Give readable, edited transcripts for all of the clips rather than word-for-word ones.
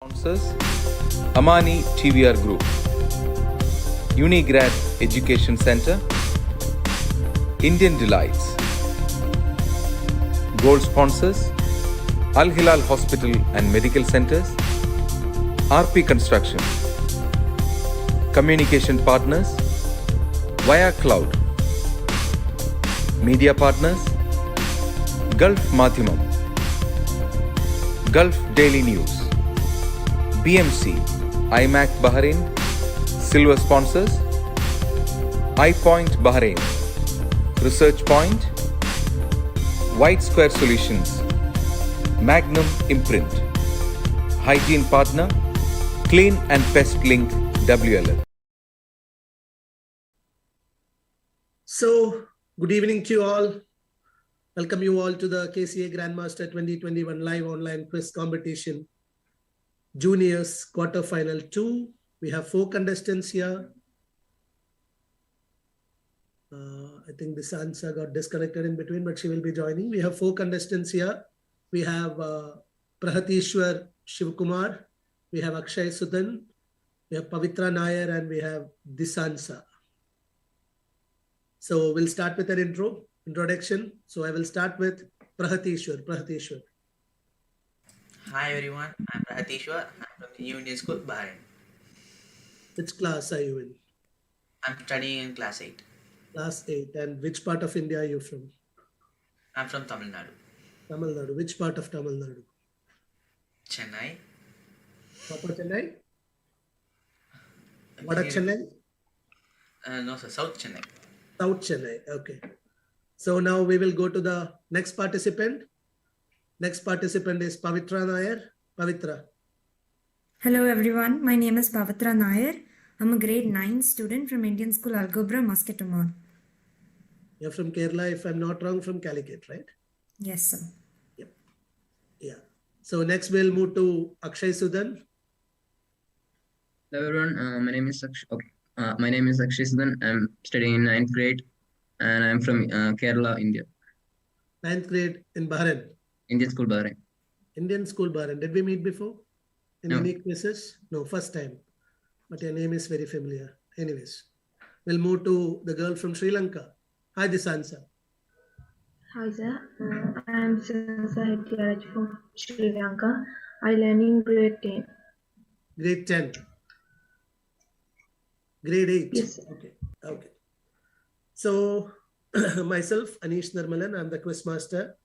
Sponsors Amani TVR Group, Unigrad Education Center, Indian Delights. Gold sponsors Al Hilal Hospital and Medical Centers, RP Construction. Communication partners Via Cloud. Media partners Gulf Madhimam, Gulf Daily News, BMC, IMAC Bahrain, Silver Sponsors, iPoint Bahrain, Research Point, White Square Solutions, Magnum Imprint, Hygiene Partner, Clean and Pest Link WLL. So, good evening to you all. Welcome you all to the KCA Grandmaster 2021 live online quiz competition. Juniors quarterfinal 2. We have 4 contestants here. I think this answer got disconnected in between, but she will be joining. We have 4 contestants here. We have Prahatishwar Shivkumar, we have Akshay Sudan, we have Pavitra Nair, and we have Disansa. So we'll start with an introduction. So I will start with Prahatishwar. Prahatishwar. Hi everyone, I'm Prahatishwar. I'm from the New Indian School, Bahrain. Which class are you in? I'm studying in class 8. Class 8. And which part of India are you from? I'm from Tamil Nadu. Tamil Nadu. Which part of Tamil Nadu? Chennai. Proper Chennai? What are Chennai? No sir, South Chennai. South Chennai. Okay. So now we will go to the next participant. Next participant is Pavitra Nair. Pavitra. Hello everyone, my name is Pavitra Nair. I'm a grade 9 student from Indian School Algobra, Musketomar. You're from Kerala, if I'm not wrong, from Calicut, right? Yes, sir. Yep. Yeah. So next we'll move to Akshay Sudan. Hello everyone, my name is Akshay Sudan. I'm studying in 9th grade and I'm from Kerala, India. 9th grade in Bahrain. Indian School, Bahrain. Indian School, Bahrain. Did we meet before? In No. any quizzes? No, first time. But your name is very familiar. Anyways, we'll move to the girl from Sri Lanka. Hi, Disansa. Hi sir, I am Sansa Hettiaraj from Sri Lanka. I learn in grade 10. Grade 10. Grade 8. Yes. Okay. So, myself, Anish Nirmalan, I'm the quiz master.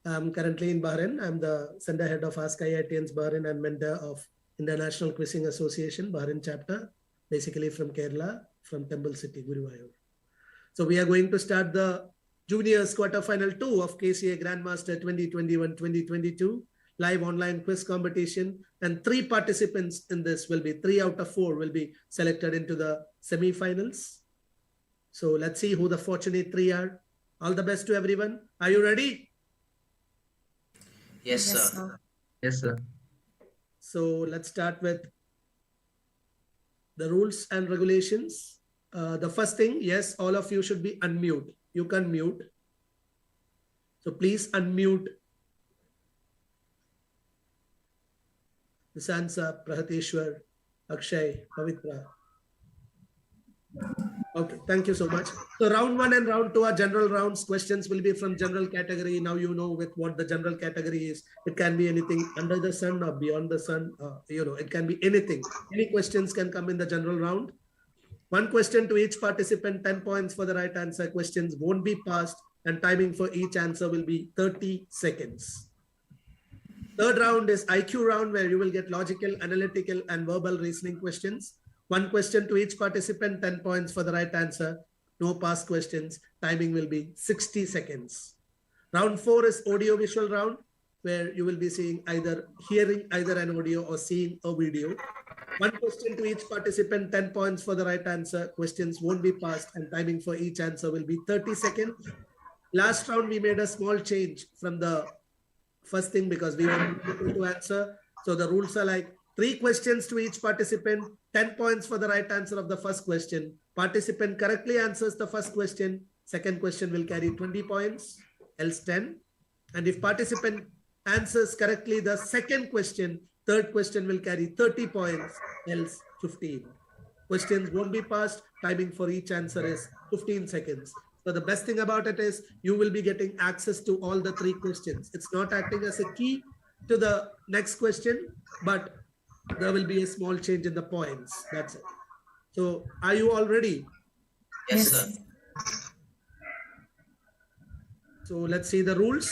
I'm currently in Bahrain. I'm the center head of Ask IITians Bahrain and mentor of International Quizzing Association, Bahrain chapter, basically from Kerala, from Temple City, Guruvayur. So we are going to start the Juniors quarterfinal 2 of KCA Grandmaster 2021-2022 live online quiz competition. And 3 participants in this will be 3 out of 4 will be selected into the semi-finals. So let's see who the fortunate 3 are. All the best to everyone. Are you ready? Yes sir. Yes, sir. So let's start with the rules and regulations. The first thing, yes, all of you should be unmute. You can mute. So please unmute. Disansa, Prahatishwar, Akshay, Pavitra. Okay, thank you so much. So round 1 and round 2 are general rounds. Questions will be from general category. Now you know with what the general category is. It can be anything under the sun or beyond the sun. It can be anything. Any questions can come in the general round. 1 question to each participant, 10 points for the right answer. Questions won't be passed and timing for each answer will be 30 seconds. Third round is IQ round where you will get logical, analytical and verbal reasoning questions. 1 question to each participant, 10 points for the right answer. No pass questions. Timing will be 60 seconds. Round 4 is audio visual round where you will be hearing either an audio or seeing a video. 1 question to each participant, 10 points for the right answer. Questions won't be passed and timing for each answer will be 30 seconds. Last round, we made a small change from the first thing because we want people to answer. So the rules are like 3 questions to each participant, 10 points for the right answer of the first question. Participant correctly answers the first question. Second question will carry 20 points, else 10. And if participant answers correctly the second question, Third question will carry 30 points, else 15. Questions won't be passed. Timing for each answer is 15 seconds. So the best thing about it is you will be getting access to all the 3 questions. It's not acting as a key to the next question, but there will be a small change in the points. That's it. So are you all ready? Yes, Yes. sir. So let's see the rules.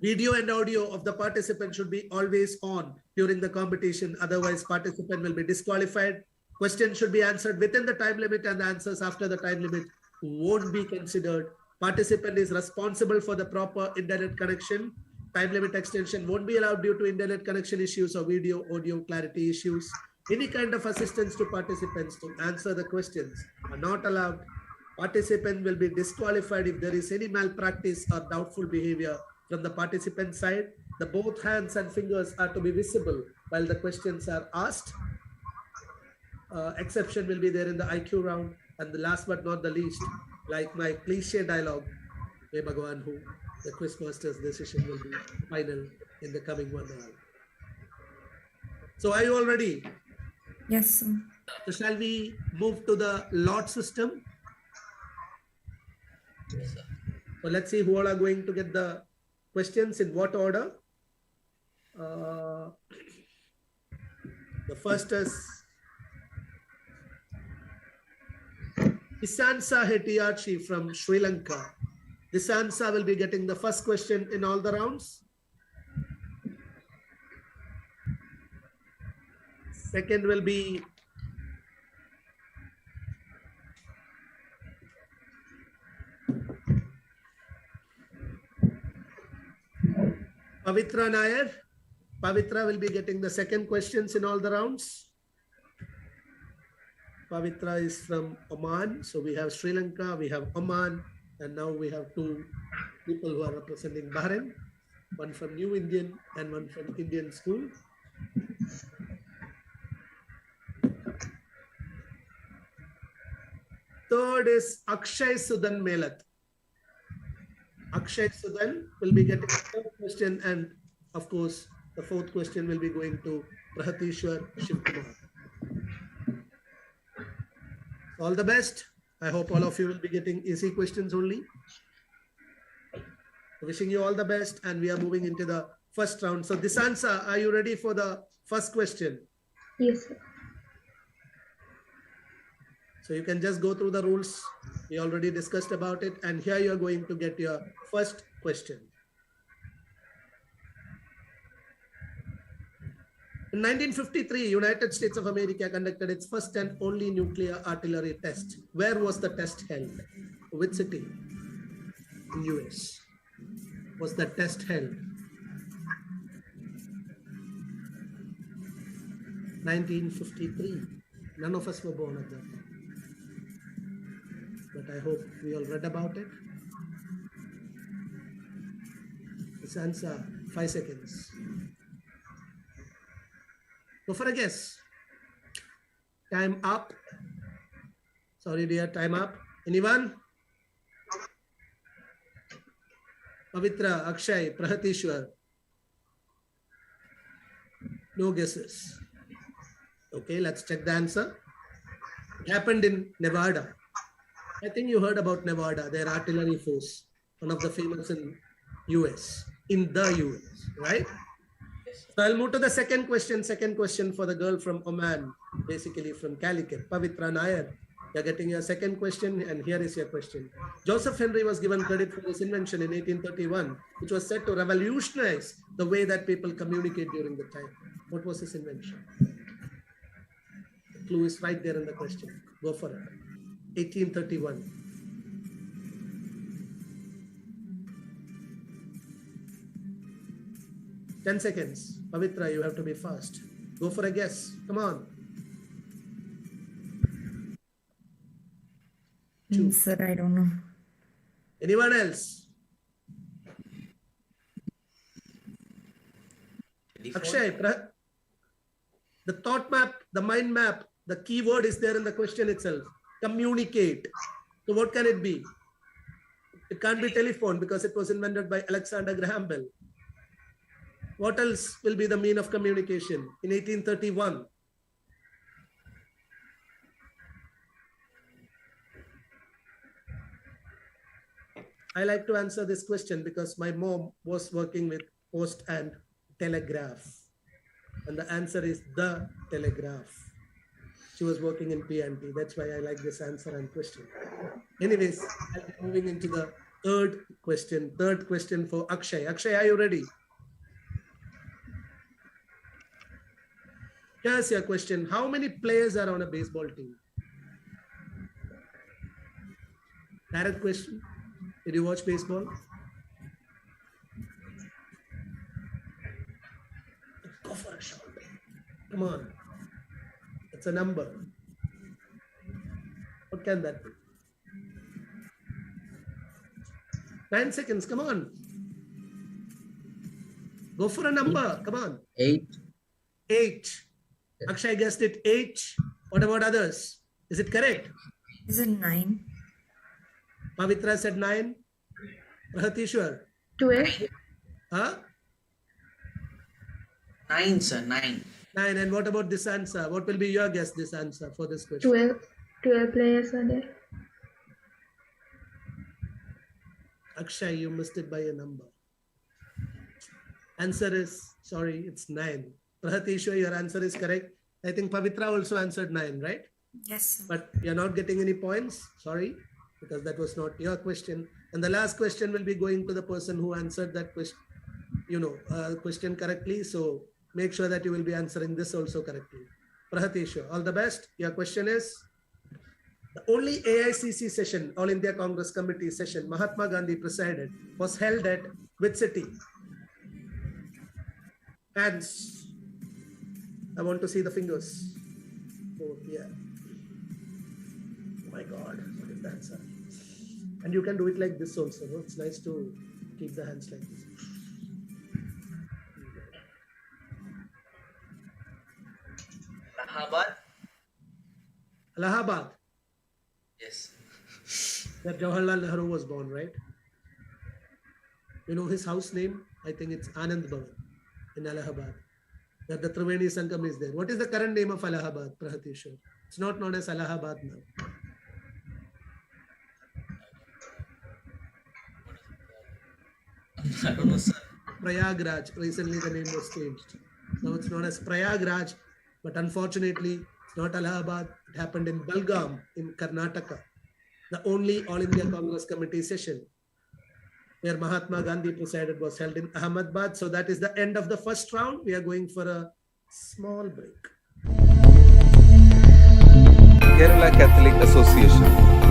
Video and audio of the participant should be always on during the competition. Otherwise, participant will be disqualified. Questions should be answered within the time limit, and the answers after the time limit won't be considered. Participant is responsible for the proper internet connection. Time limit extension won't be allowed due to internet connection issues or video audio clarity issues. Any kind of assistance to participants to answer the questions are not allowed. Participant will be disqualified if there is any malpractice or doubtful behavior from the participant side. The both hands and fingers are to be visible while the questions are asked. Exception will be there in the IQ round. And the last but not the least, like my cliche dialogue, May Bhagwan Hu, the quizmaster's decision will be final in the coming 1 hour. So are you all ready? Yes, sir. So shall we move to the lot system? Yes, sir. So let's see who all are going to get the questions in what order. The first is Isansa Hetiachi from Sri Lanka. Isansa will be getting the first question in all the rounds. Second will be Pavitra Nair. Pavitra will be getting the second questions in all the rounds. Pavitra is from Oman. So we have Sri Lanka, we have Oman, and now we have 2 people who are representing Bahrain, one from New Indian and one from Indian School. Third is Akshay Sudan Melat. Akshay Sudan will be getting the third question, and of course, the fourth question will be going to Prahatishwar Shivkumar. All the best. I hope all of you will be getting easy questions only. Wishing you all the best, and we are moving into the first round. So Disansa, are you ready for the first question? Yes, sir. So you can just go through the rules. We already discussed about it, and here you are going to get your first question. In 1953, United States of America conducted its first and only nuclear artillery test. Where was the test held? Which city in US was the test held? 1953. None of us were born at that time. But I hope we all read about it. This answer, 5 seconds. Go for a guess. Time up. Sorry, dear, time up. Anyone? Pavitra, Akshay, Prahatishwar. No guesses. Okay, let's check the answer. It happened in Nevada. I think you heard about Nevada, their artillery force, one of the famous in US, right? So I'll move to the second question. Second question for the girl from Oman, basically from Calicut, Pavitra Nair. You're getting your second question, and here is your question. Joseph Henry was given credit for his invention in 1831, which was said to revolutionize the way that people communicate during the time. What was his invention? The clue is right there in the question. Go for it. 1831. Ten seconds. Pavitra, you have to be fast. Go for a guess. Come on. Sir, I don't know. Anyone else? Akshay, the thought map, the mind map, the keyword is there in the question itself. Communicate. So what can it be? It can't be telephone because it was invented by Alexander Graham Bell. What else will be the mean of communication in 1831? I like to answer this question because my mom was working with post and telegraph. And the answer is the telegraph. She was working in P&T. That's why I like this answer and question. Anyways, I'll be moving into the third question. Third question for Akshay. Akshay, are you ready? Here's your question. How many players are on a baseball team? Direct question. Did you watch baseball? Go for a shot. Come on. It's a number. What can that be? 9 seconds. Come on. Go for a number. Come on. 8. 8. Akshay guessed it 8. What about others? Is it correct? Is it 9? Pavitra said 9. Prahatishwar? 12. Huh? 9, sir. 9. 9. And what about this answer? What will be your guess, this answer for this question? 12 players are there. Akshay, you missed it by a number. Answer is, sorry, it's 9. Prahatishwar, your answer is correct. I think Pavitra also answered 9, right? Yes, sir. But you're not getting any points. Sorry, because that was not your question. And the last question will be going to the person who answered that question, question correctly. So make sure that you will be answering this also correctly. Prahatishwar, all the best. Your question is, the only AICC session, All India Congress Committee session, Mahatma Gandhi presided, was held at which city? Hands. I want to see the fingers. Oh, yeah. Oh my God, what is the answer? And you can do it like this also. No? It's nice to keep the hands like this. Allahabad? Allahabad, Yes. where Jawaharlal Nehru was born, right? You know his house name? I think it's Anand Bhavan in Allahabad. Where the Triveni Sangam is there. What is the current name of Allahabad, Prahatishwar? It's not known as Allahabad now. I don't know, sir. Prayagraj. Recently the name was changed. Now it's known as Prayagraj, but unfortunately it's not Allahabad. It happened in Belgaum in Karnataka. The only All India Congress Committee session where Mahatma Gandhi presided was held in Ahmedabad. So that is the end of the first round. We are going for a small break. Kerala Catholic Association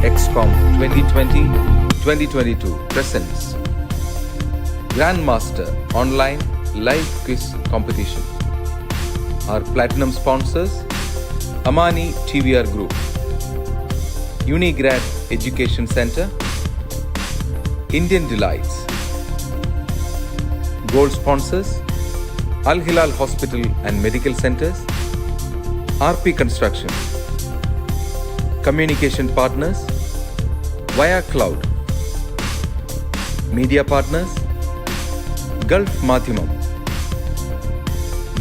XCOM 2020-2022 presents Grandmaster Online Live Quiz Competition. Our platinum sponsors, Amani TVR Group, Unigrad Education Center, Indian Delights. Gold sponsors, Al Hilal Hospital and Medical Centers, RP Construction. Communication partners, Via Cloud. Media partners, Gulf Madhyamam,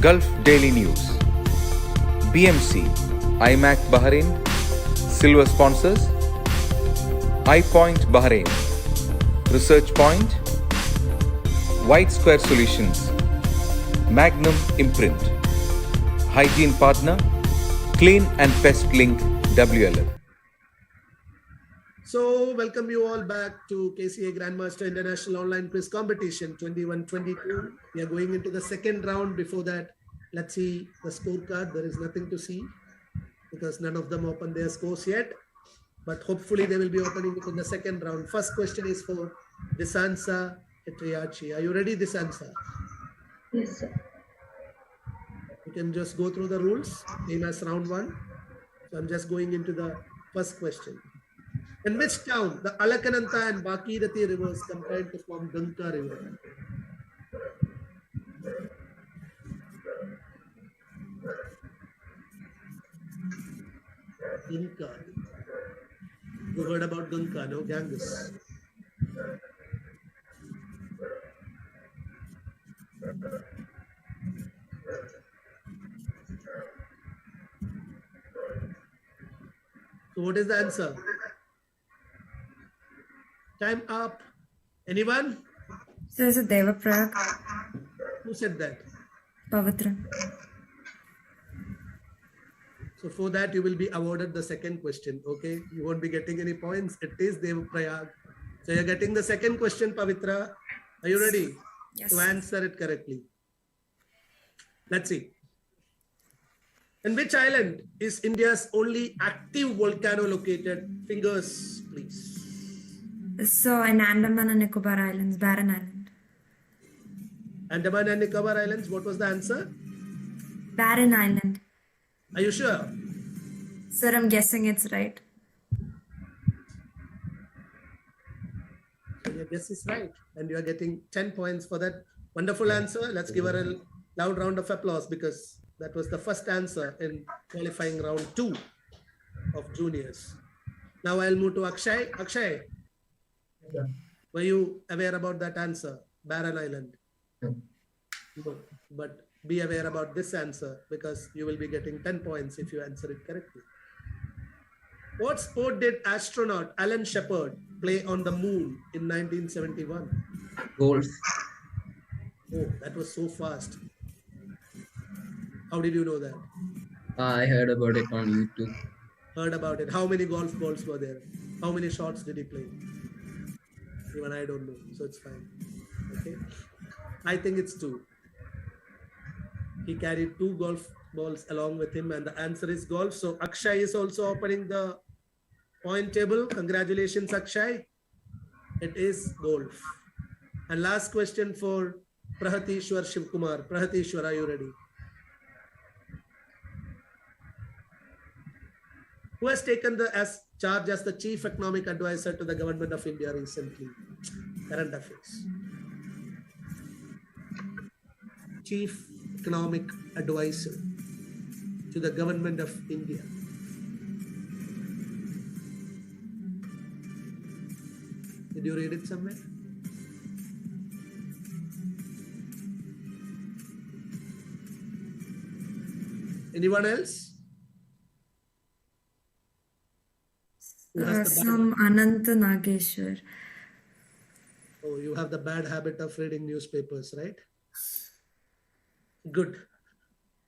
Gulf Daily News, BMC, IMAC Bahrain. Silver sponsors, iPoint Bahrain, Research Point, White Square Solutions, Magnum Imprint. Hygiene partner, Clean and Pest Link WLL. So welcome you all back to KCA Grandmaster International Online Quiz Competition 21-22. We are going into the second round. Before that, let's see the scorecard. There is nothing to see because none of them opened their scores yet. But hopefully they will be opening it in the second round. First question is for Disansa Etriachi. Are you ready, Disansa? Yes, sir. You can just go through the rules, same as round one. So I'm just going into the first question. In which town the Alakananta and Bhagirathi rivers combine to form Ganga River? Ganga. You heard about Ganga, no? Ganges. So what is the answer? Time up. Anyone? So is it Devaprayag? Who said that? Pavitra. So for that, you will be awarded the second question. Okay, you won't be getting any points. It is Devaprayag. So you're getting the second question, Pavitra. Are you ready Yes. to answer it correctly? Let's see. In which island is India's only active volcano located? Fingers, please. So in Andaman and Nicobar Islands, Barren Island. Andaman and Nicobar Islands. What was the answer? Barren Island. Are you sure? Sir, I'm guessing it's right. So your guess is right. And you are getting 10 points for that wonderful answer. Let's give her a loud round of applause because that was the first answer in qualifying round 2 of juniors. Now I'll move to Akshay. Akshay, were you aware about that answer? Barren Island? No. No. But be aware about this answer because you will be getting 10 points if you answer it correctly. What sport did astronaut Alan Shepard play on the moon in 1971? Golf. Oh, that was so fast. How did you know that? I heard about it on YouTube. Heard about it. How many golf balls were there? How many shots did he play? Even I don't know, so it's fine. Okay. I think it's 2. He carried 2 golf balls along with him, and the answer is golf. So Akshay is also opening the point table. Congratulations, Akshay. It is golf. And last question for Prahatishwar Shivkumar. Prahatishwar, are you ready? Who has taken the charge as the chief economic advisor to the government of India recently? Current affairs. Chief economic advisor to the government of India. Did you read it somewhere? Anyone else? Who has the bad Some Anant Nageshwar. Oh, you have the bad habit of reading newspapers, right? Good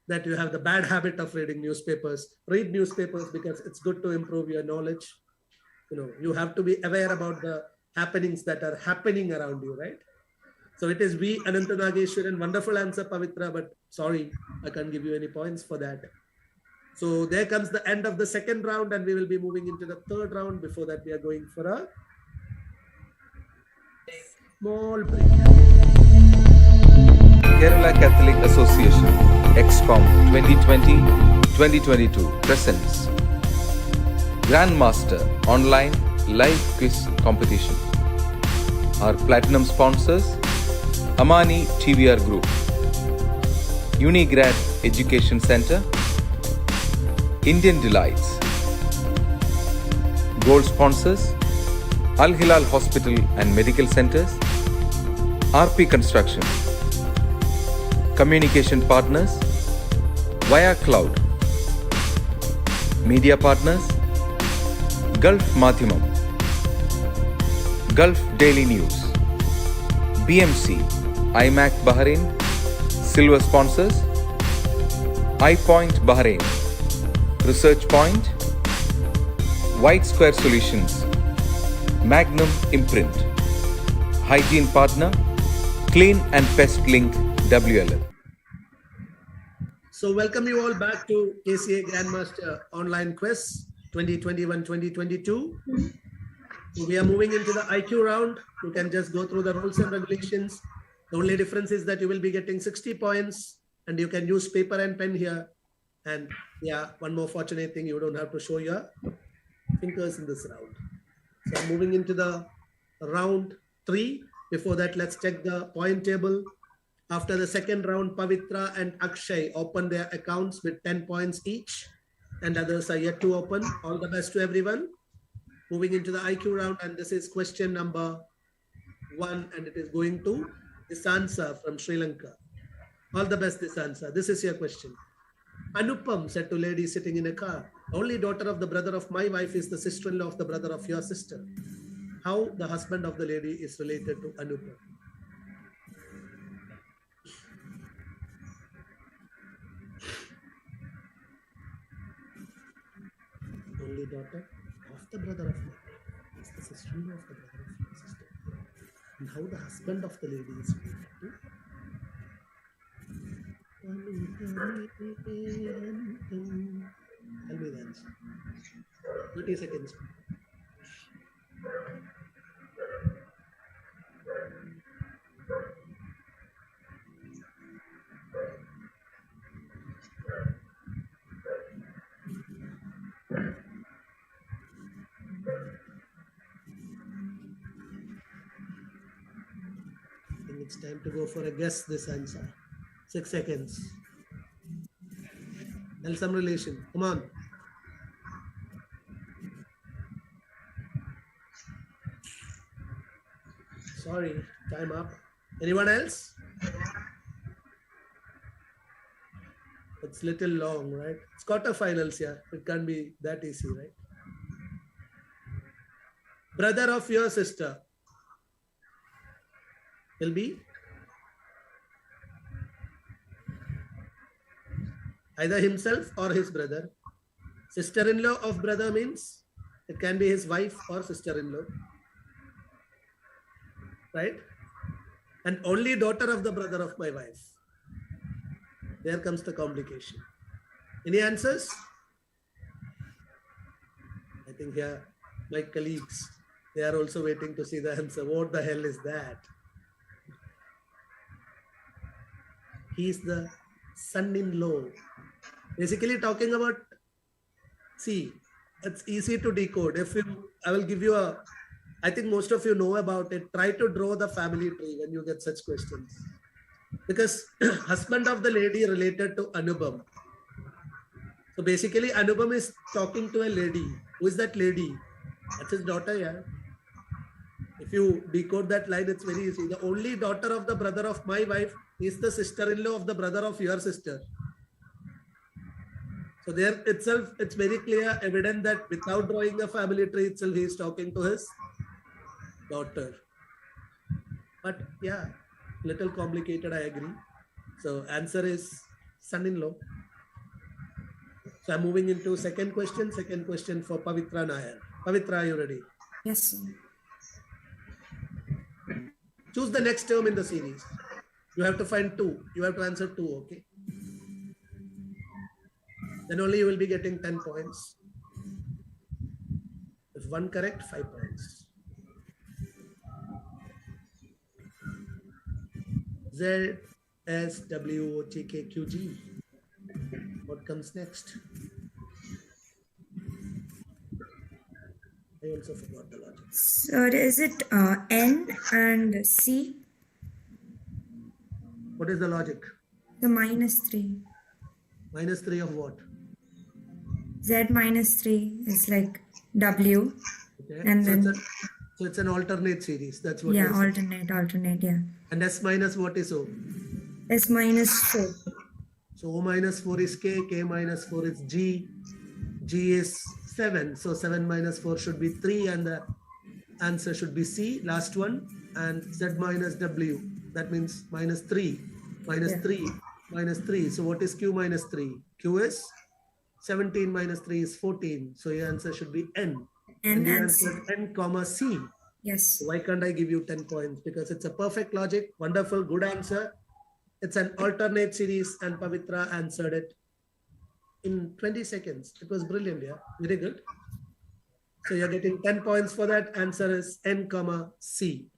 that you have the bad habit of reading newspapers. Read newspapers because it's good to improve your knowledge. You know, you have to be aware about the happenings that are happening around you, right? So it is V. Ananta Nageshwaran. Wonderful answer, Pavitra, but sorry, I can't give you any points for that. So there comes the end of the second round, and we will be moving into the third round. Before that, we are going for a small break. Kerala Catholic Association XCOM 2020-2022 presents Grandmaster Online Live Quiz Competition. Our platinum sponsors Amani TVR Group, Unigrad Education Center, Indian Delights. Gold sponsors Al Hilal Hospital and Medical Centers, RP Construction. Communication partners Via Cloud. Media partners Gulf Madhimam, Gulf Daily News, BMC, IMAC Bahrain. Silver sponsors iPoint Bahrain, Research Point, White Square Solutions, Magnum Imprint. Hygiene partner Clean and Pest Link WLL. So welcome you all back to KCA Grandmaster Online Quiz 2021-2022. So we are moving into the IQ round. You can just go through the rules and regulations. The only difference is that you will be getting 60 points and you can use paper and pen here. And yeah, one more fortunate thing, you don't have to show your fingers in this round. So I'm moving into the round 3. Before that, let's check the point table. After the second round, Pavitra and Akshay open their accounts with 10 points each, and others are yet to open. All the best to everyone. Moving into the IQ round, and this is question number 1, and it is going to Disansa from Sri Lanka. All the best, Disansa. This is your question. Anupam said to lady sitting in a car, only daughter of the brother of my wife is the sister-in-law of the brother of your sister. How the husband of the lady is related to Anupam? Only daughter of the brother of my wife is the sister-in-law of the brother of your sister. And how the husband of the lady is related to Tell me the answer. 30 seconds. I think it's time to go for a guess this answer. 6 seconds. Tell some relation. Come on. Sorry, time up. Anyone else? It's little long, right? It's quarterfinals, yeah. It can't be that easy, right? Brother of your sister will be either himself or his brother. Sister-in-law of brother means it can be his wife or sister-in-law, right? And only daughter of the brother of my wife. There comes the complication. Any answers? I think here my colleagues, they are also waiting to see the answer. What the hell is that? He is the son-in-law. Basically talking about, see, it's easy to decode. I will give you I think most of you know about it. Try to draw the family tree when you get such questions. Because husband of the lady related to Anubam. So basically Anubam is talking to a lady. Who is that lady? That's his daughter, yeah. If you decode that line, it's very easy. The only daughter of the brother of my wife is the sister-in-law of the brother of your sister. So there itself, it's very clear, evident that without drawing a family tree itself, he is talking to his daughter. But yeah, little complicated, I agree. So answer is son-in-law. So I'm moving into second question for Pavitra Nair. Pavitra, are you ready? Yes, sir. Choose the next term in the series. You have to find two. You have to answer two, okay? Then only you will be getting 10 points. If one correct, 5 points. Z, S, W, O, T, K, Q, G. What comes next? I also forgot the logic. So is it N and C? What is the logic? The -3. -3 of what? Z -3 is like W. Okay. And so, then it's an alternate series. That's what. yeah, you're saying. alternate, yeah. And S minus what is O? S -4. So O minus 4 is K, K minus 4 is G, G is 7. So 7 minus 4 should be 3 and the answer should be C, last one. And Z minus W, that means -3, minus Yeah. 3, minus 3. So what is Q minus 3? Q is 17 minus 3 is 14. So your answer should be N. N you and C. answered N comma C. Yes. Why can't I give you 10 points? Because it's a perfect logic. Wonderful, good answer. It's an alternate series and Pavitra answered it in 20 seconds. It was brilliant, yeah. Very good. So you're getting 10 points for that. Answer is N comma C.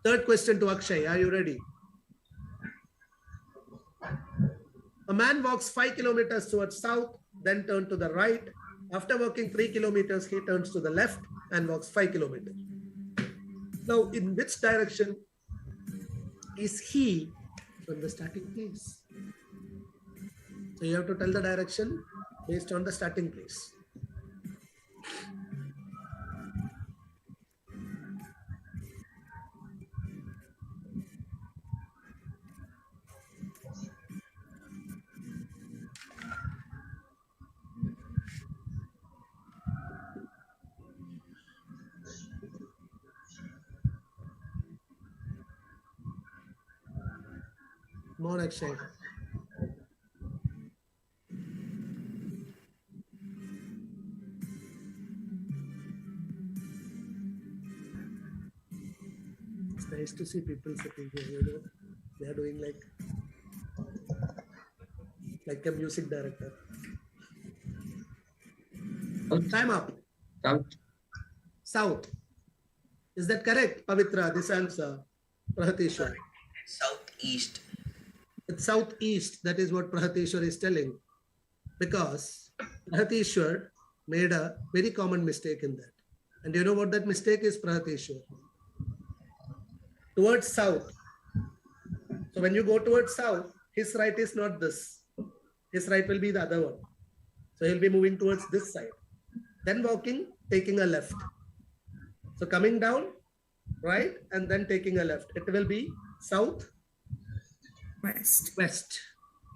Third question to Akshay. Are you ready? A man walks 5 kilometers towards south, then turn to the right. After walking 3 kilometers, he turns to the left and walks 5 kilometers. Now, in which direction is he from the starting place? So you have to tell the direction based on the starting place. Come on, Akshay. It's nice to see people sitting here, you know. They are doing like a music director. Time up. South. South. Is that correct, Pavitra? This answer, Prahateshwar. Southeast. It's southeast. That is what Prahateshwar is telling. Because Prahateshwar made a very common mistake in that. And do you know what that mistake is, Prahateshwar? Towards south. So when you go towards south, his right is not this. His right will be the other one. So he'll be moving towards this side. Then walking, taking a left. So coming down, right, and then taking a left. It will be south, west.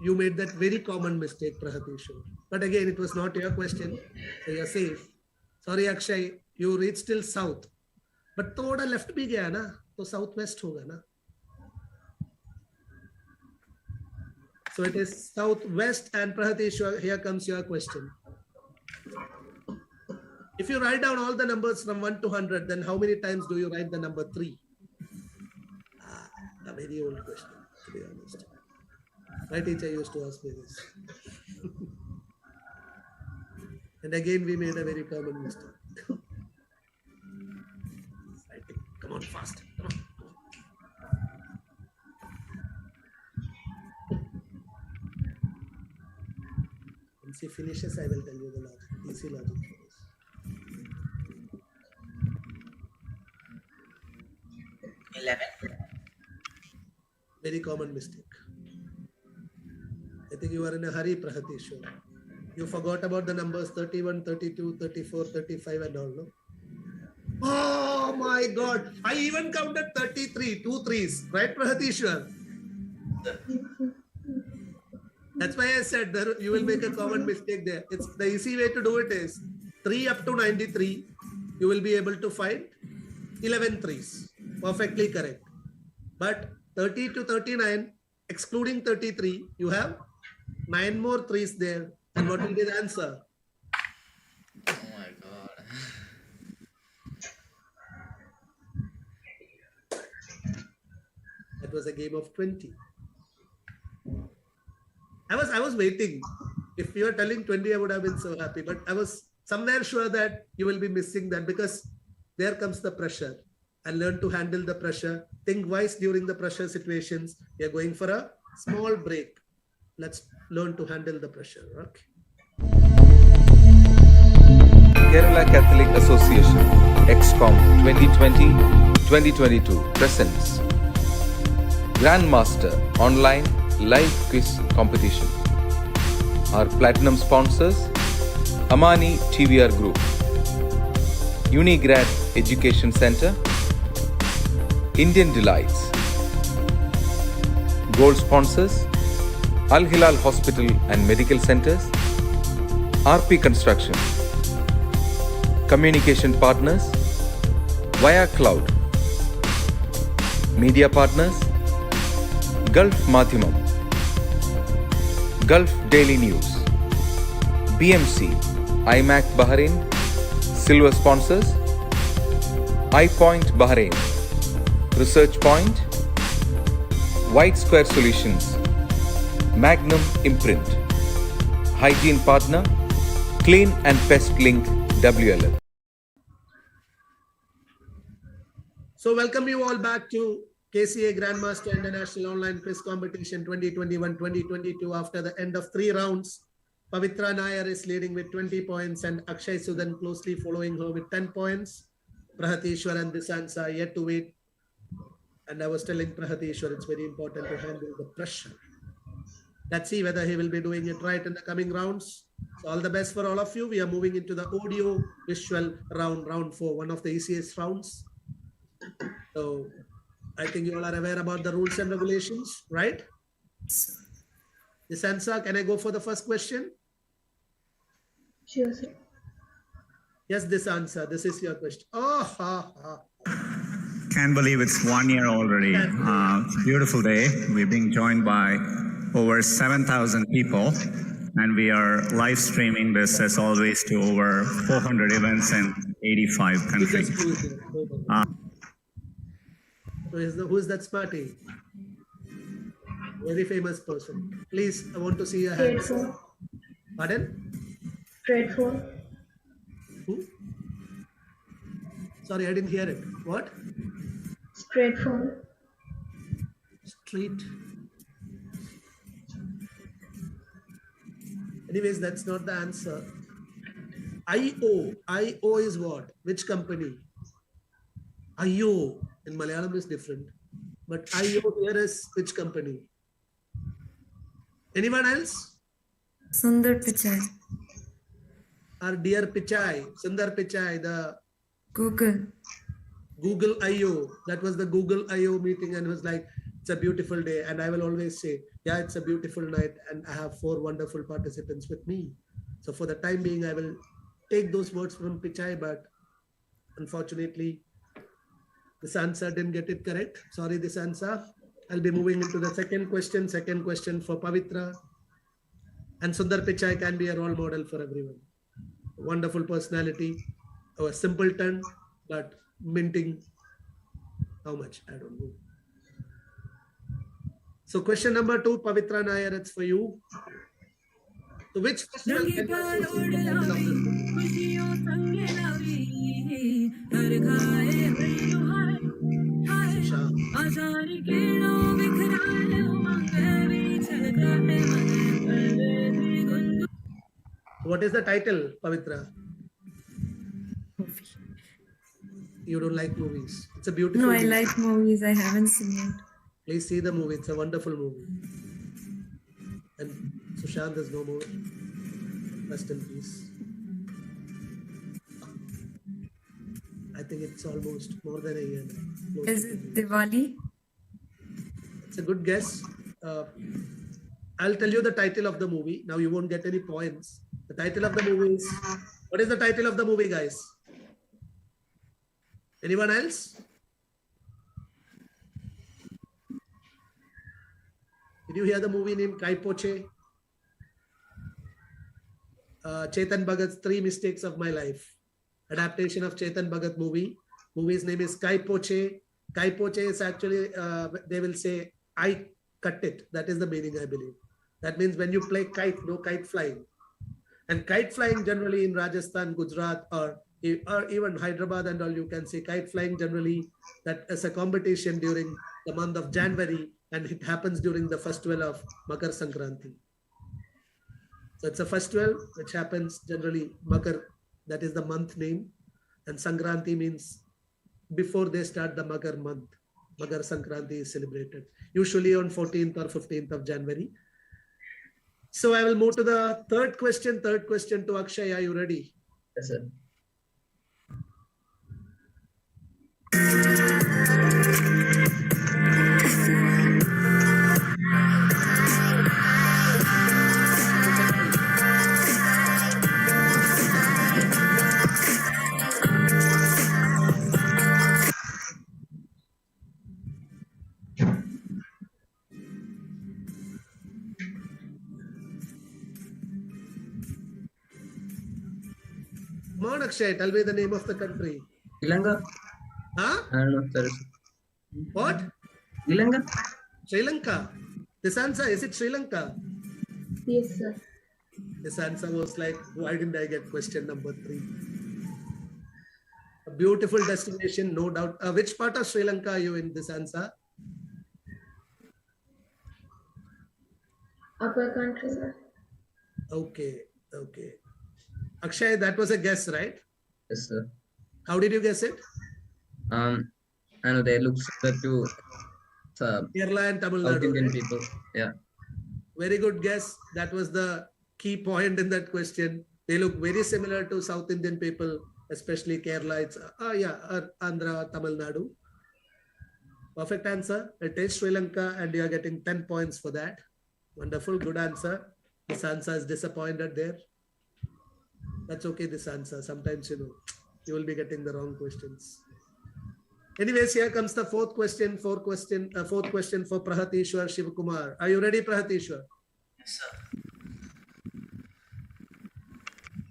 You made that very common mistake, Prahateshwar. But again, it was not your question. So you're safe. Sorry, Akshay, you reached till south. But thoda left bhi gaya na, to southwest hoga na. So it is southwest, and Prahateshwar, here comes your question. If you write down all the numbers from 1 to 100, then how many times do you write the number 3? A very old question, to be honest. My teacher used to ask me this. And again, we made a very common mistake. Come on, fast. Come on. Once he finishes, I will tell you the logic, easy logic for this. Very common mistake. I think you are in a hurry, Prahateshwar. You forgot about the numbers 31, 32, 34, 35 and all, no? Oh my God. I even counted 33, 2 threes. Right, Prahateshwar? That's why I said that you will make a common mistake there. It's the easy way to do it is 3 up to 93. You will be able to find 11 threes. Perfectly correct. But 30 to 39, excluding 33, you have 9 more threes there. And what will be the answer? Oh my God. That was a game of 20. I was waiting. If you are telling 20, I would have been so happy. But I was somewhere sure that you will be missing that, because there comes the pressure. And learn to handle the pressure. Think wise during the pressure situations. We are going for a small break. Let's learn to handle the pressure. Okay. Kerala Catholic Association XCOM 2020-2022 presents Grandmaster Online Live Quiz Competition. Our platinum sponsors Amani TVR Group, Unigrad Education Center, Indian Delights. Gold sponsors Al Hilal Hospital and Medical Centers, RP Construction. Communication partners Via Cloud. Media partners Gulf Madhimam, Gulf Daily News, BMC, IMAC Bahrain. Silver sponsors iPoint Bahrain, Research Point, White Square Solutions, Magnum Imprint. Hygiene partner Clean and Pest Link WLL. So welcome you all back to KCA Grandmaster International Online Quiz Competition 2021-2022. After the end of 3 rounds, Pavitra Nair is leading with 20 points and Akshay Sudan closely following her with 10 points. Prahateshwar and Disansa are yet to wait. And I was telling Prahateshwar it's very important to handle the pressure. Let's see whether he will be doing it right in the coming rounds. So all the best for all of you. We are moving into the audio visual round 4, one of the easiest rounds. So I think you all are aware about the rules and regulations, right? Disansa, can I go for the first question? Sure, sir. Yes, Disansa, this is your question. Oh, ha, ha. Can't believe it's 1 year already. It's a beautiful day. We're being joined by over 7,000 people, and we are live streaming this as always to over 400 events in 85 countries. Who is that smarty? Very famous person. Please, I want to see your hands. Pardon? Dreadful. Who? Sorry, I didn't hear it. What? Dreadful. Street. Anyways, that's not the answer. IO. IO is what? Which company? IO in Malayalam is different. But IO here is which company? Anyone else? Sundar Pichai. Our dear Pichai, Sundar Pichai, the Google I/O. That was the Google I/O meeting, and it was like, it's a beautiful day. And I will always say, yeah, it's a beautiful night, and I have 4 wonderful participants with me. So for the time being, I will take those words from Pichai, but unfortunately, this answer didn't get it correct. Sorry, this answer. I'll be moving into the second question. Second question for Pavitra. And Sundar Pichai can be a role model for everyone. Wonderful personality, a simpleton, but minting how much? I don't know. So question number 2, Pavitra Nair, it's for you. So which festival can you associate with the title of this? What is the title, Pavitra? You don't like movies. It's a beautiful No, I movie. like movies. I haven't seen it. Please see the movie. It's a wonderful movie. And Sushant is no more. Rest in peace. I think it's almost more than a year now. Is it Diwali? It's a good guess. I'll tell you the title of the movie. Now you won't get any points. The title of the movie is... What is the title of the movie, guys? Anyone else? Did you hear the movie named Kai Poche? Chetan Bhagat's 3 Mistakes of My Life. Adaptation of Chetan Bhagat movie. Movie's name is Kai Poche. Kai Poche is actually, they will say, I cut it. That is the meaning, I believe. That means when you play kite, no kite flying. And kite flying generally in Rajasthan, Gujarat, or even Hyderabad and all, you can see kite flying generally, that is a competition during the month of January, and it happens during the festival of Makar Sankranti. So it's a festival which happens generally Makar, that is the month name, and Sankranti means before they start the Makar month. Makar Sankranti is celebrated, usually on 14th or 15th of January. So I will move to the third question. Third question to Akshay. Are you ready? Yes, sir. Come on, Akshay, tell me the name of the country. Sri Lanka? Huh? I don't know, sir. What? Sri Lanka? Sri Lanka. This answer, is it Sri Lanka? Yes, sir. This answer was like, why didn't I get question number 3? A beautiful destination, no doubt. Which part of Sri Lanka are you in this answer? Upper country, sir. Okay, okay. Akshay, that was a guess, right? Yes, sir. How did you guess it? I know they look similar to Kerala and Tamil South Nadu. Indian Right? people. Yeah. Very good guess. That was the key point in that question. They look very similar to South Indian people, especially Kerala. It's Andhra, Tamil Nadu. Perfect answer. It is Sri Lanka, and you are getting 10 points for that. Wonderful, good answer. This answer is disappointed there. That's okay, this answer. Sometimes, you will be getting the wrong questions. Anyways, here comes the fourth question for Prahatishwar Shivakumar. Are you ready, Prahatishwar? Yes, sir.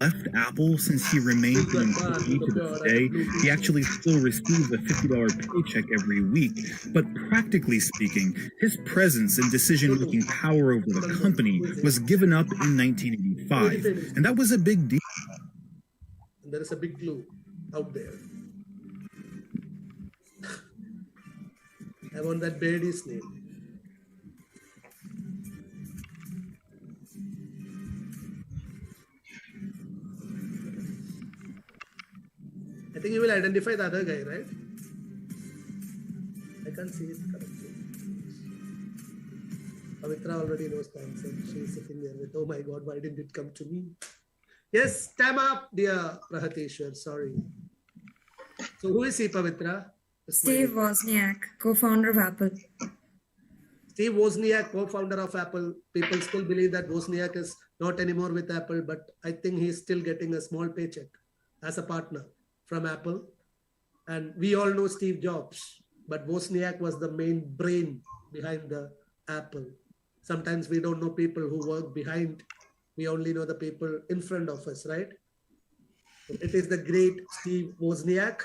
Left Apple since he remained an employee to this day. He actually still receives a $50 paycheck every week. But practically speaking, his presence and decision-making power over the company was given up in 1985. And that was a big deal. And there is a big clue out there. I want that baby's name. I think you will identify the other guy, right? I can't see it correctly. Pavitra already knows the answer. She is sitting there with, oh my God, why didn't it come to me? Yes, time up, dear Prahatishwar. Sorry. So who is he, Pavitra? Steve Wozniak, co-founder of Apple. Steve Wozniak, co-founder of Apple. People still believe that Wozniak is not anymore with Apple, but I think he's still getting a small paycheck as a partner from Apple. And we all know Steve Jobs, but Wozniak was the main brain behind the Apple. Sometimes we don't know people who work behind. We only know the people in front of us, right? It is the great Steve Wozniak.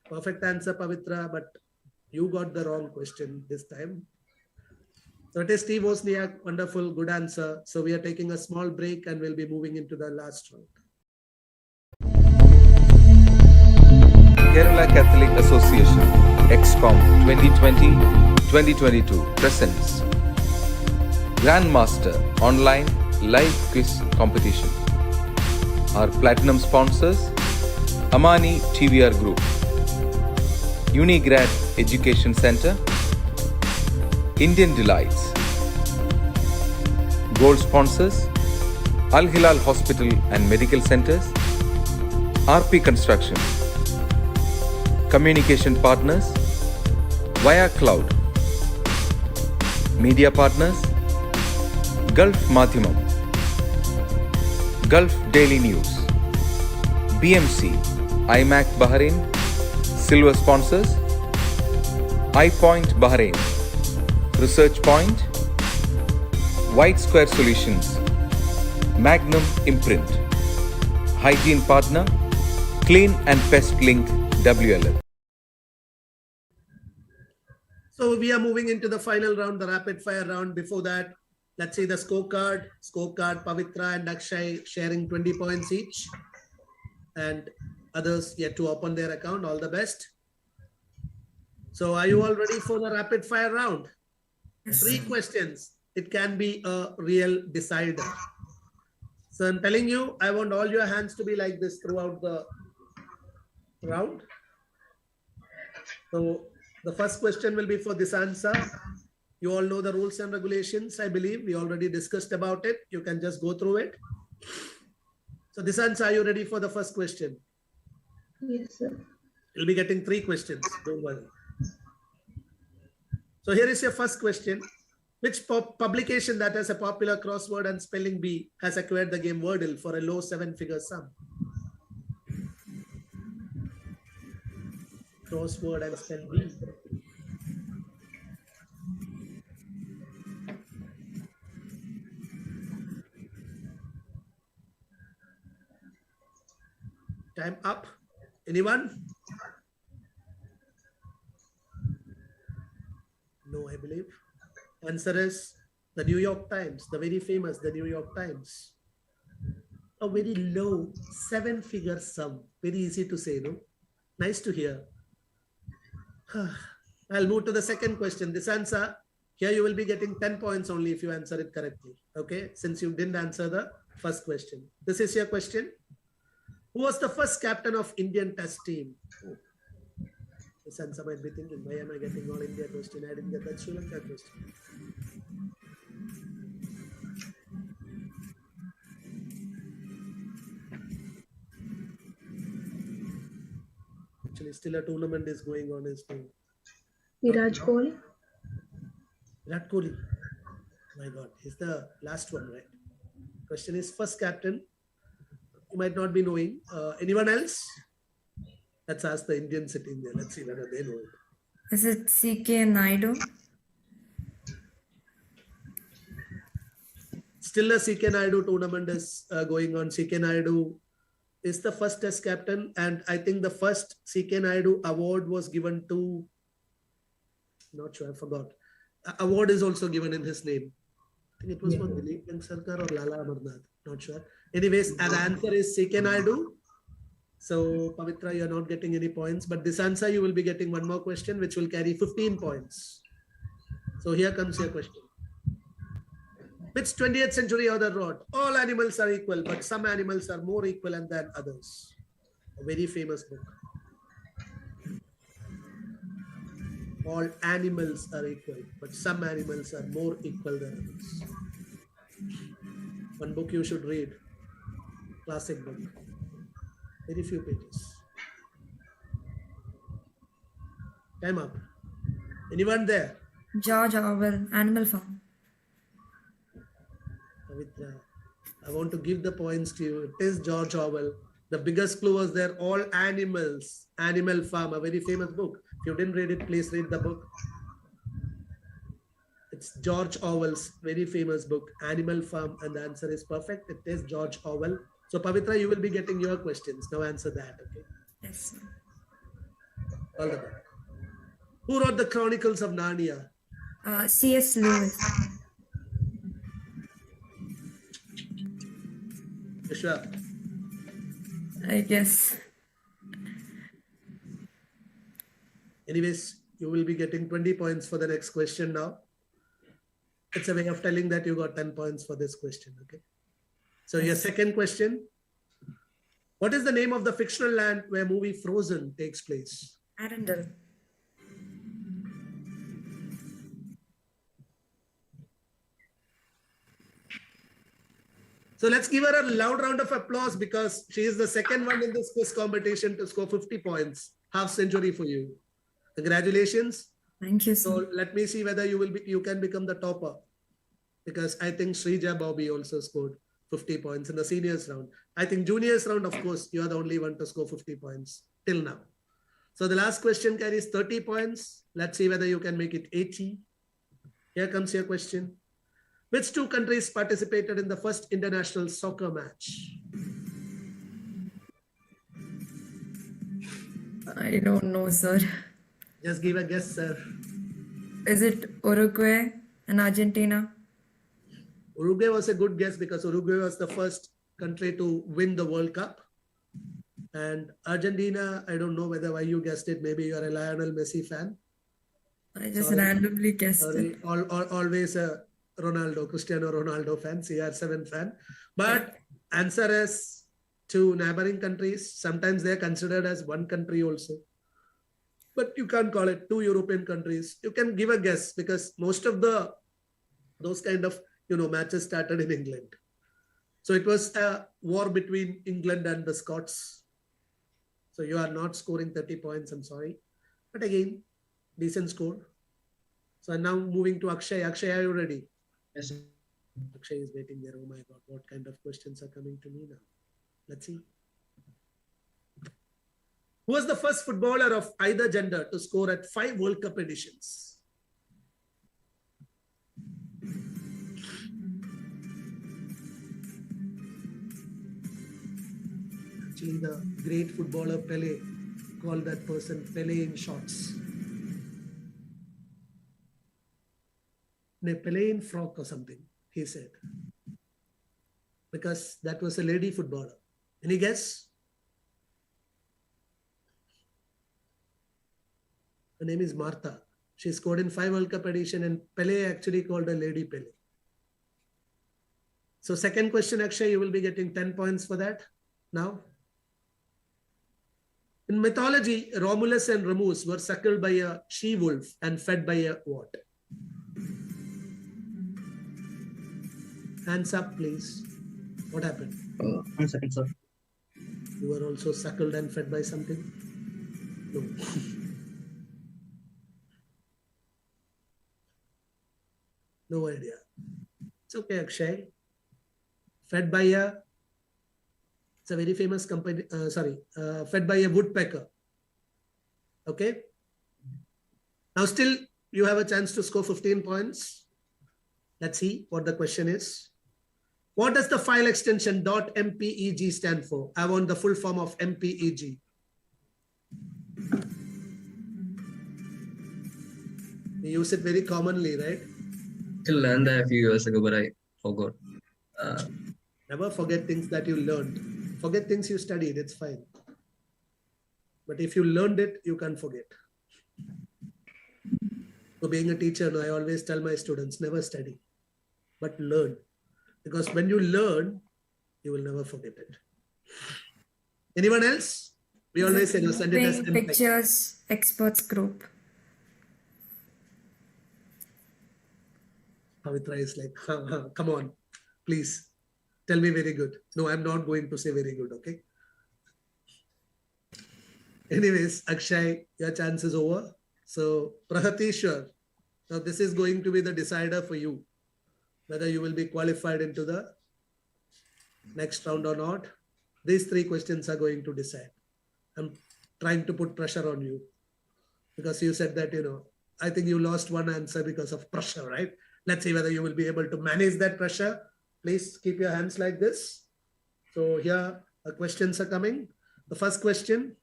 Perfect answer, Pavitra, but you got the wrong question this time. So it is Steve Wozniak. Wonderful, good answer. So we are taking a small break and we'll be moving into the last round. Kerala Catholic Association XCOM 2020-2022 presents Grandmaster Online Live Quiz Competition. Our platinum sponsors Amani TVR Group, Unigrad Education Center, Indian Delights. Gold sponsors Al Hilal Hospital and Medical Centers, RP Construction. Communication partners Via Cloud. Media partners Gulf Madhyamam, Gulf Daily News, BMC, IMAC Bahrain. Silver sponsors iPoint Bahrain, Research Point, White Square Solutions, Magnum Imprint. Hygiene partner Clean and Pest Link WLL. So we are moving into the final round, the rapid fire round. Before that, let's see the scorecard. Scorecard, Pavitra and Akshay sharing 20 points each. And others yet to open their account. All the best. So are you all ready for the rapid fire round? Yes. 3 questions. It can be a real decider. So I'm telling you, I want all your hands to be like this throughout the round. So the first question will be for this answer. You all know the rules and regulations, I believe. We already discussed about it. You can just go through it. So this answer, are you ready for the first question? Yes, sir. You'll be getting 3 questions. Don't worry. So here is your first question. Which publication that has a popular crossword and spelling bee has acquired the game Wordle for a low 7-figure sum? Crossword and spell bee. Time up. Anyone? No, I believe. Answer is the New York Times, the very famous The New York Times. A very low 7-figure sum. Very easy to say, no? Nice to hear. I'll move to the second question. This answer, here you will be getting 10 points only if you answer it correctly. Okay, since you didn't answer the first question. This is your question. Who was the first captain of Indian Test team? Oh. This answer might be thinking, why am I getting all India question? I didn't get that Sri Lanka question. Actually, still a tournament is going on. Viraj Kohli. Virat Kohli. My God, he's the last one, right? Question is first captain. You might not be knowing. Anyone else? Let's ask the Indian sitting there. Let's see whether they know it. Is it CK Naidu? Still a CK Naidu tournament is going on. CK Naidu is the first test captain, and I think the first CK Naidu award was given to, not sure, I forgot. Award is also given in his name. I think it was for Dilip Sarkar or Lala Amarnath, not sure. Anyways, and the answer is CK Naidu. So Pavitra, you're not getting any points, but this answer you will be getting one more question, which will carry 15 points. So here comes your question. Which 20th century author wrote, all animals are equal, but some animals are more equivalent than others? A very famous book. All animals are equal, but some animals are more equal than others. One book you should read. Classic book. Very few pages. Time up. Anyone there? George Orwell, Animal Farm. Pavitra, I want to give the points to you. It is George Orwell. The biggest clue was there, all animals, Animal Farm, a very famous book. If you didn't read it, please read the book. It's George Orwell's very famous book, Animal Farm, and the answer is perfect. It is George Orwell. So Pavitra, you will be getting your questions. Now answer that, okay? Yes, sir. All the best. Who wrote the Chronicles of Narnia? C.S. Lewis. Sure. I guess. Anyways, you will be getting 20 points for the next question now. It's a way of telling that you got 10 points for this question, okay? So your second question. What is the name of the fictional land where movie Frozen takes place? Arundel. So let's give her a loud round of applause because she is the second one in this quiz competition to score 50 points. Half century for you. Congratulations. Thank you, So sir. let me see whether you can become the topper. Because I think Srija Bobby also scored 50 points in the seniors round. I think juniors round, of course, you are the only one to score 50 points till now. So the last question carries 30 points. Let's see whether you can make it 80. Here comes your question. Which two countries participated in the first international soccer match? I don't know, sir. Just give a guess, sir. Is it Uruguay and Argentina? Uruguay was a good guess because Uruguay was the first country to win the World Cup. And Argentina, I don't know why you guessed it. Maybe you're a Lionel Messi fan. I just randomly guessed it. Always a Cristiano Ronaldo fan, CR7 fan. But answer is two neighboring countries. Sometimes they're considered as one country also. But you can't call it two European countries. You can give a guess because most of those kind of matches started in England. So it was a war between England and the Scots. So you are not scoring 30 points, I'm sorry. But again, decent score. So now moving to Akshay. Akshay, are you ready? Yes, sir. Akshay is waiting there. Oh my God, what kind of questions are coming to me now? Let's see. Who was the first footballer of either gender to score at 5 World Cup editions? Actually, the great footballer Pele called that person Pele in shorts. No, Pele in frock or something, he said. Because that was a lady footballer. Any guess? Her name is Martha. She scored in 5 World Cup edition and Pele actually called her Lady Pele. So second question, Akshay, you will be getting 10 points for that now. In mythology, Romulus and Remus were suckled by a she-wolf and fed by a what? Hands up, please. What happened? 1 second, sir. You were also suckled and fed by something? No. No idea. It's okay, Akshay. Fed by a very famous company, fed by a woodpecker. Okay. Now still you have a chance to score 15 points. Let's see what the question is. What does the file extension .mpeg stand for? I want the full form of MPEG. We use it very commonly, right? I learned that a few years ago, but I forgot. Never forget things that you learned. Forget things you studied, it's fine. But if you learned it, you can't forget. So being a teacher, I always tell my students, never study, but learn. Because when you learn, you will never forget it. Anyone else? We always say, no, send it as MPEG. Pictures experts group. Pavitra is like, come on, please tell me very good. No, I'm not going to say very good, okay? Anyways, Akshay, your chance is over. So, Prahatishwar, now this is going to be the decider for you, whether you will be qualified into the next round or not. These three questions are going to decide. I'm trying to put pressure on you because you said that, I think you lost one answer because of pressure, right? Let's see whether you will be able to manage that pressure. Please keep your hands like this. So here the questions are coming. The first question,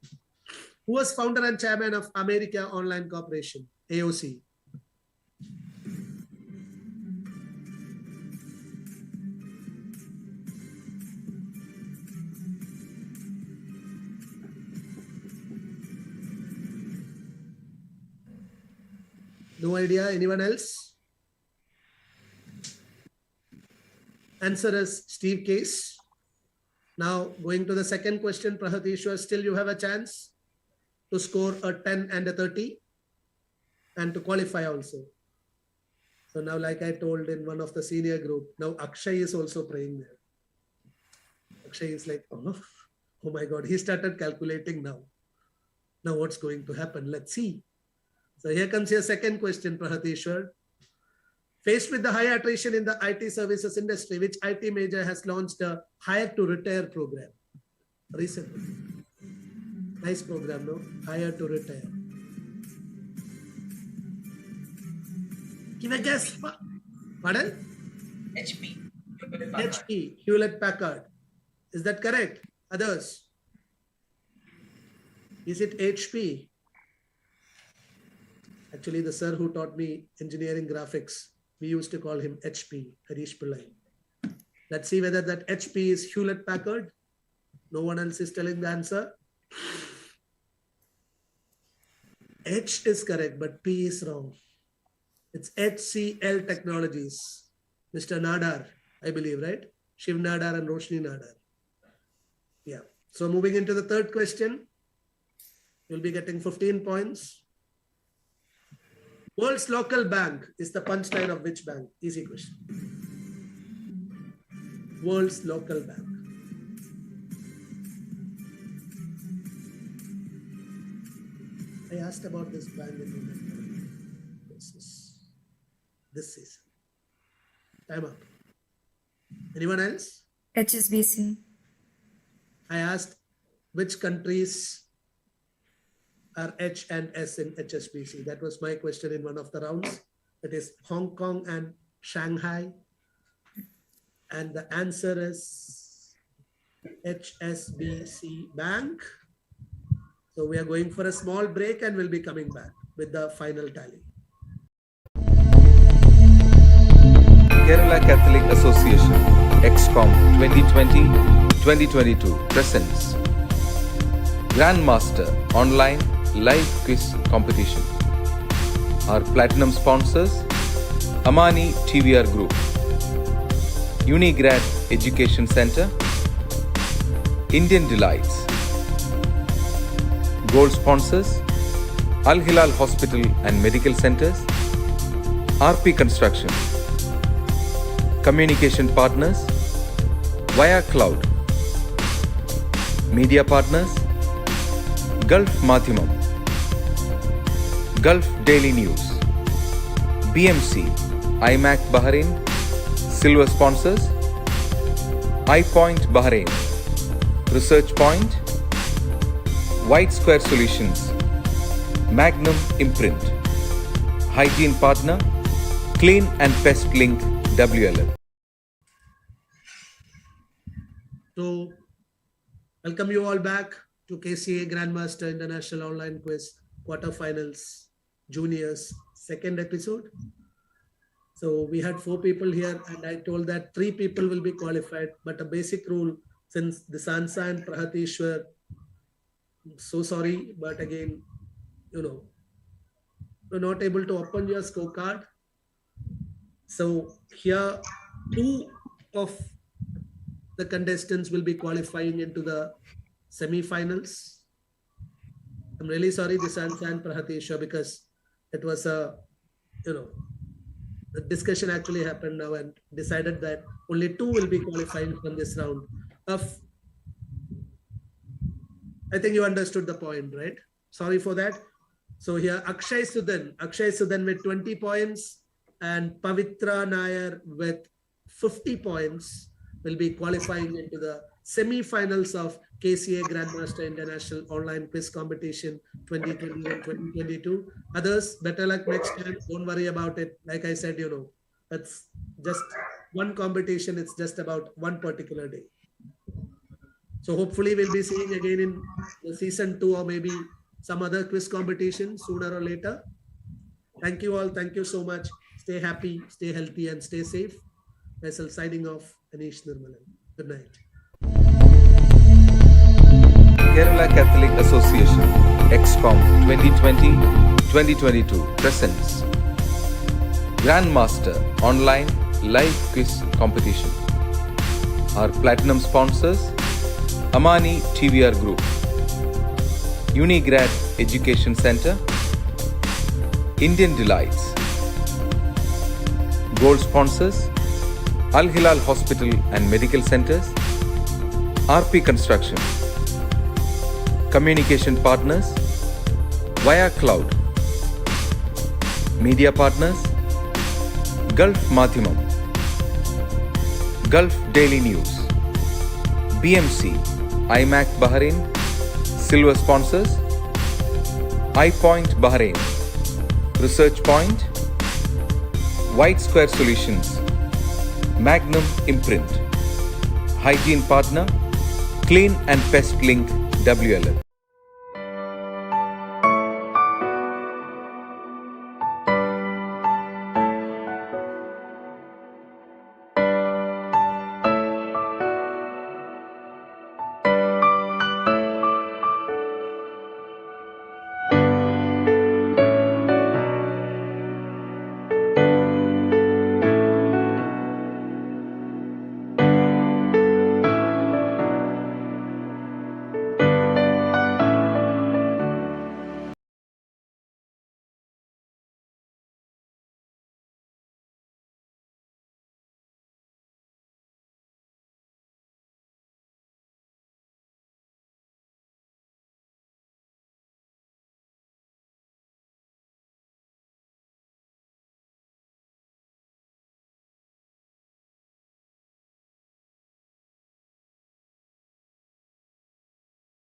who was founder and chairman of America Online Corporation, AOC? No idea. Anyone else? Answer is Steve Case. Now going to the second question, Prahatishwar, still you have a chance to score a 10 and a 30 and to qualify also. So now, like I told in one of the senior group, now Akshay is also praying there. Akshay is like, oh my God, he started calculating now. Now what's going to happen? Let's see. So here comes your second question, Prahatishwar. Faced with the high attrition in the IT services industry, which IT major has launched a hire to retire program recently? Nice program, no? Hire to retire. Give a guess. Pardon? HP. HP, Hewlett Packard. Is that correct? Others? Is it HP? Actually, the sir who taught me engineering graphics, we used to call him HP, Harish Pillai. Let's see whether that HP is Hewlett Packard. No one else is telling the answer. H is correct, but P is wrong. It's HCL Technologies. Mr. Nadar, I believe, right? Shiv Nadar and Roshni Nadar. Yeah. So moving into the third question, you'll be getting 15 points. World's local bank is the punchline of which bank? Easy question. World's local bank. I asked about this bank in this season. Time up. Anyone else? HSBC. I asked which countries are H and S in HSBC. That was my question in one of the rounds. It is Hong Kong and Shanghai. And the answer is HSBC Bank. So we are going for a small break and we'll be coming back with the final tally. Kerala Catholic Association XCOM 2020-2022 presents Grandmaster Online Live Quiz Competition. Our platinum sponsors, Amani TVR Group, Unigrad Education Center, Indian Delights. Gold sponsors, Al Hilal Hospital and Medical Centers, RP Construction. Communication partners, Via Cloud. Media partners, Gulf Madhimam, Gulf Daily News, BMC, IMAC Bahrain. Silver sponsors, iPoint Bahrain, Research Point, White Square Solutions, Magnum Imprint. Hygiene partner, Clean and Pest Link WLL. So, welcome you all back to KCA Grandmaster International Online Quiz Quarterfinals Juniors second episode. So we had 4 people here, and I told that 3 people will be qualified. But a basic rule, since Disansa and Prahatishwar, so sorry, but again, you're not able to open your scorecard. So here, 2 of the contestants will be qualifying into the semi-finals. I'm really sorry, Disansa and Prahatishwar, because it was a, the discussion actually happened now and decided that only 2 will be qualifying from this round. I think you understood the point, right? Sorry for that. So here, Akshay Sudan with 20 points and Pavitra Nair with 50 points will be qualifying into the semi-finals of KCA Grandmaster International Online Quiz Competition 2021-2022. Others, better luck next time. Don't worry about it. Like I said, it's just one competition. It's just about one particular day. So hopefully we'll be seeing again in the season 2 or maybe some other quiz competition sooner or later. Thank you all. Thank you so much. Stay happy, stay healthy, and stay safe. Myself signing off, Anish Nirmalan. Good night. Kerala Catholic Association XCOM 2020-2022 presents Grandmaster Online Live Quiz Competition. Our platinum sponsors, Amani TVR Group, Unigrad Education Center, Indian Delights. Gold sponsors, Al Hilal Hospital and Medical Centers, RP Construction. Communication partners, Via Cloud. Media partners, Gulf Madhimam, Gulf Daily News, BMC, IMAC Bahrain. Silver sponsors, iPoint Bahrain, Research Point, White Square Solutions, Magnum Imprint. Hygiene partner, Clean and Pest Link WLL.